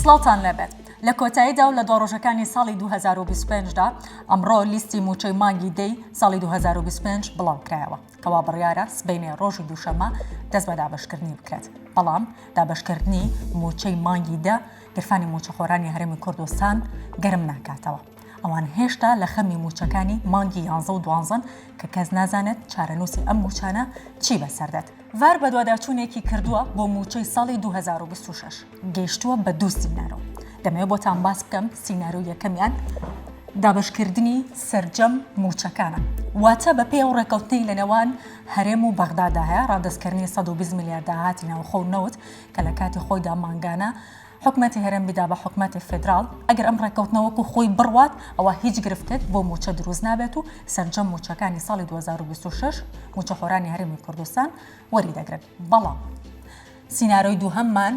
سڵاوتان لەبێت لە کۆتاییدا و لە دۆڕۆژەکانی ساڵی 2025دا ئەمڕۆ لیستی موچەی مانگی دەی ساڵی 2025 بڵاوکرایەوە کەوا بڕیارە سبەینێ ڕۆژی دووشەمە دەست بە دابەشکردنی بکرێت. بەڵام دابەشکردنی موچەی مانگی دە گرفانی موچەخۆرانی هەرێمی کوردستان گەرم ناکاتەوە. ئەوان هێشتا لە خەمی موچەکانی مانگی 11 و 12 کە کەس نازانێت چارەنووسی ئەم موچانە چی بەسەردێت. ڤار بە دوواداچوونێکی کردووە بۆ موچەی ساڵی 2026 گەیشتووە بە دوو سینارۆ. دەمەوێت بۆتان باس بکەم سینارۆ یەکەمیان دابەشکردنی سەرجەم موچەکانە، واتە بە پێی ئەو ڕێکەوتنەی لە نێوان هەرێم و بەغدادا هەیە ڕادەستکردنی 120 میلیارد داهاتی ناوخۆ و نەوت کە لە کاتی خۆیدا مانگانە حکومەتی هەرێم بیدا بە حکومەتی فێدراڵ. ئەگەر ئەم ڕێکەوتنەوەکو خۆی بڕوات ئەوە هیچ گرفتێک بۆ موچە دروست نابێت و سەرجەم موچەکانی ساڵی 2026 موچەخۆرانی هەرێمی کوردستان وەری دەگرن. بەڵام سینارۆی دووهەممان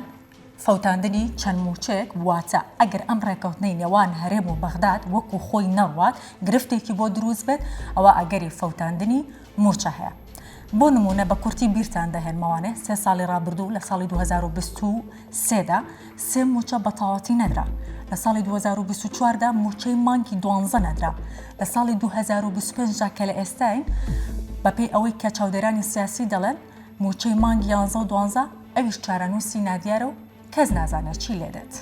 فەوتاندنی چەند موچەیەک، واتە ئەگەر ئەم ڕێکەوتنەی نێوان هەرێم و بەغداد وەکو خۆی نەڕوات گرفتێکی بۆ دروست بێت ئەوە ئەگەری فەوتاندنی موچە هەیە. بۆ نمونە بە کورتی بیرتان دەهێنمەوانێ 3 ساڵی ڕابردوو لە ساڵی 2023دا 3 موچە بەتەواوەتی نەدرا، لە ساڵی 2024دا موچەی مانگی 12 نەدرا، لە ساڵی 2025دا کە لە ئێستاین بەپێی ئەوەی کە چاودێرانی سیاسی دەڵێن موچەی مانگی 11 و 12 ئەویش چارەنووسی نادیارە و کەس نازانێت چی لێدێت.